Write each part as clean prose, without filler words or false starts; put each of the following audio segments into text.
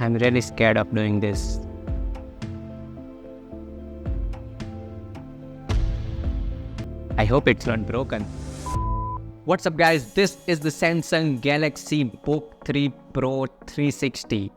I'm really scared of doing this. I hope it's not broken. What's up guys, this is the Samsung Galaxy Book 3 Pro 360.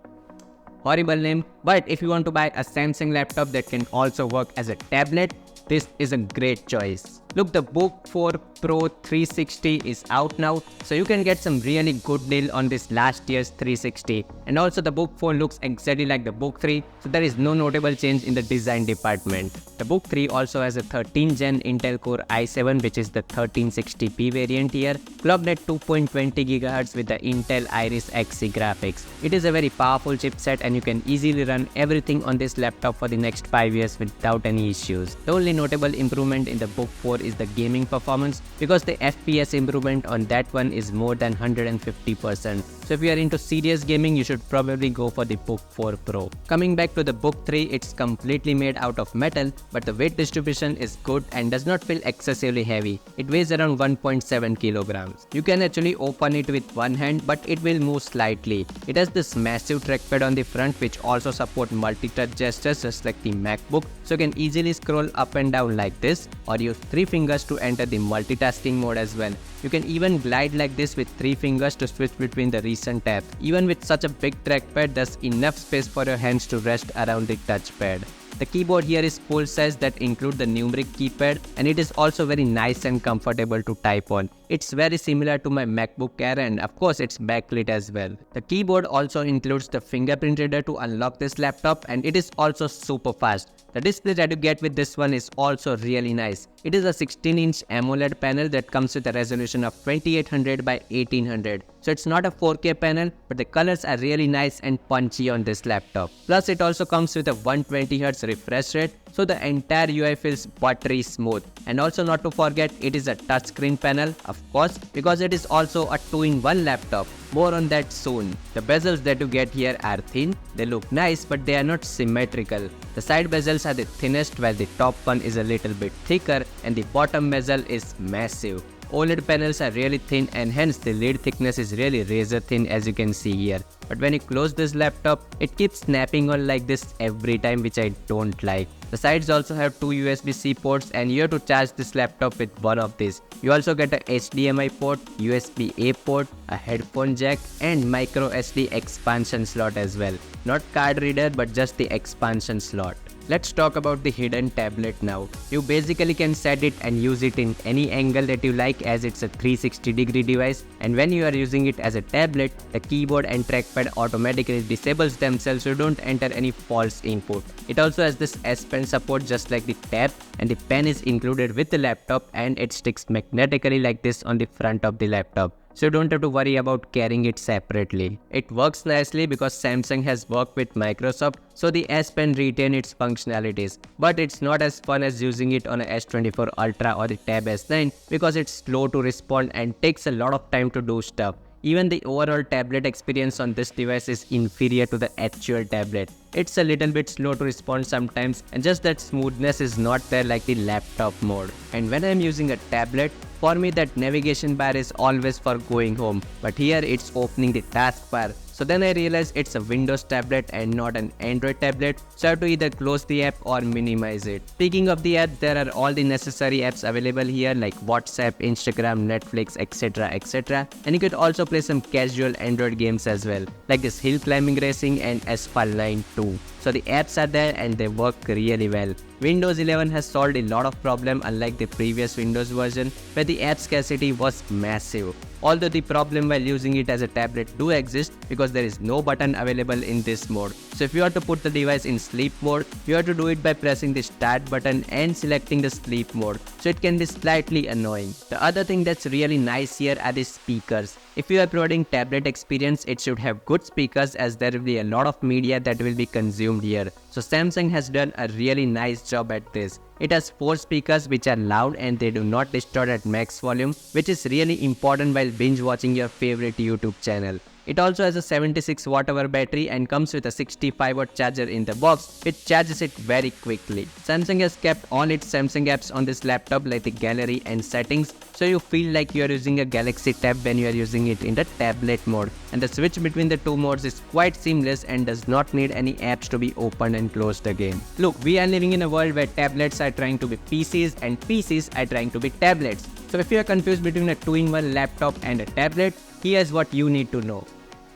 Horrible name, but if you want to buy a Samsung laptop that can also work as a tablet, this is a great choice. Look, the Book 4 Pro 360 is out now, so you can get some really good deal on this last year's 360. And also the Book 4 looks exactly like the Book 3, so there is no notable change in the design department. The Book 3 also has a 13th Gen Intel Core i7, which is the 1360p variant here, clocked at 2.20 GHz with the Intel Iris Xe graphics. It is a very powerful chipset and you can easily run everything on this laptop for the next 5 years without any issues. The only notable improvement in the Book 4 is the gaming performance, because the FPS improvement on that one is more than 150%. So if you are into serious gaming, you should probably go for the Book 4 Pro. Coming back to the Book 3, it's completely made out of metal, but the weight distribution is good and does not feel excessively heavy. It weighs around 1.7 kilograms. You can actually open it with one hand, but it will move slightly. It has this massive trackpad on the front which also support multi-touch gestures just like the MacBook, so you can easily scroll up and down like this, or use 3 fingers to enter the multitasking mode as well. You can even glide like this with 3 fingers to switch between the recent tabs. Even with such a big trackpad, there's enough space for your hands to rest around the touchpad. The keyboard here is full size that include the numeric keypad, and it is also very nice and comfortable to type on. It's very similar to my MacBook Air, and of course it's backlit as well. The keyboard also includes the fingerprint reader to unlock this laptop, and it is also super fast. The display that you get with this one is also really nice. It is a 16-inch AMOLED panel that comes with a resolution of 2800 by 1800. So it's not a 4K panel, but the colors are really nice and punchy on this laptop. Plus it also comes with a 120Hz refresh rate, so the entire UI feels buttery smooth. And also not to forget, it is a touchscreen panel, of course, because it is also a 2-in-1 laptop. More on that soon. The bezels that you get here are thin, they look nice, but they are not symmetrical. The side bezels are the thinnest, while the top one is a little bit thicker and the bottom bezel is massive. OLED panels are really thin and hence the lid thickness is really razor thin, as you can see here. But when you close this laptop, it keeps snapping on like this every time, which I don't like. The sides also have 2 USB-C ports, and you have to charge this laptop with one of these. You also get a HDMI port, USB-A port, a headphone jack, and micro SD expansion slot as well. Not card reader, but just the expansion slot. Let's talk about the hidden tablet now. You basically can set it and use it in any angle that you like, as it's a 360-degree device, and when you are using it as a tablet, the keyboard and trackpad automatically disables themselves so you don't enter any false input. It also has this S Pen support just like the tab, and the pen is included with the laptop and it sticks magnetically like this on the front of the laptop, so you don't have to worry about carrying it separately. It works nicely because Samsung has worked with Microsoft, so the S Pen retain its functionalities. But it's not as fun as using it on a S24 Ultra or the Tab S9, because it's slow to respond and takes a lot of time to do stuff. Even the overall tablet experience on this device is inferior to the actual tablet. It's a little bit slow to respond sometimes, and just that smoothness is not there like the laptop mode. And when I'm using a tablet, for me that navigation bar is always for going home, but here it's opening the taskbar. So then I realized it's a Windows tablet and not an Android tablet, so I have to either close the app or minimize it. Speaking of the app, there are all the necessary apps available here like WhatsApp, Instagram, Netflix, etc. And you could also play some casual Android games as well, like this hill climbing racing and Asphalt 9 2. So the apps are there and they work really well. Windows 11 has solved a lot of problems, unlike the previous Windows version where the app scarcity was massive. Although the problem while using it as a tablet do exist, because there is no button available in this mode. So if you want to put the device in sleep mode, you have to do it by pressing the start button and selecting the sleep mode, so it can be slightly annoying. The other thing that's really nice here are the speakers. If you are providing tablet experience, it should have good speakers, as there will be a lot of media that will be consumed here. So Samsung has done a really nice job at this. It has 4 speakers which are loud and they do not distort at max volume, which is really important while binge watching your favorite YouTube channel. It also has a 76 Wh battery and comes with a 65 Watt charger in the box, which charges it very quickly. Samsung has kept all its Samsung apps on this laptop like the gallery and settings, so you feel like you are using a Galaxy Tab when you are using it in the tablet mode. And the switch between the two modes is quite seamless and does not need any apps to be opened and closed again. Look, we are living in a world where tablets are trying to be PCs and PCs are trying to be tablets. So if you are confused between a 2-in-1 laptop and a tablet, here's what you need to know.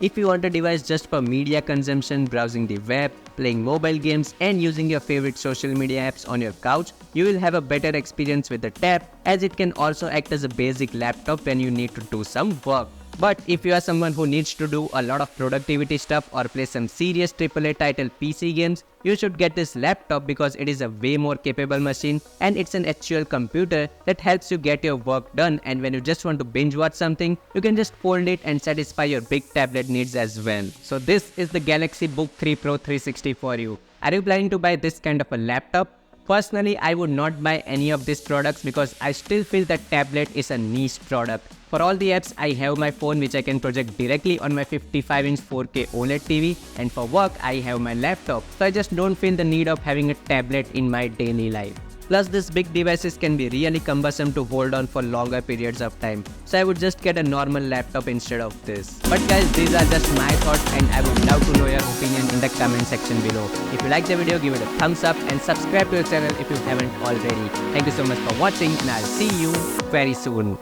If you want a device just for media consumption, browsing the web, playing mobile games and using your favorite social media apps on your couch, you will have a better experience with the Tab, as it can also act as a basic laptop when you need to do some work. But if you are someone who needs to do a lot of productivity stuff or play some serious AAA title PC games, you should get this laptop because it is a way more capable machine and it's an actual computer that helps you get your work done, and when you just want to binge watch something, you can just fold it and satisfy your big tablet needs as well. So this is the Galaxy Book 3 Pro 360 for you. Are you planning to buy this kind of a laptop? Personally, I would not buy any of these products because I still feel that tablet is a niche product. For all the apps, I have my phone which I can project directly on my 55-inch 4K OLED TV, and for work, I have my laptop. So I just don't feel the need of having a tablet in my daily life. Plus, these big devices can be really cumbersome to hold on for longer periods of time. So I would just get a normal laptop instead of this. But guys, these are just my thoughts and I would love to know your opinion in the comment section below. If you like the video, give it a thumbs up and subscribe to the channel if you haven't already. Thank you so much for watching and I'll see you very soon.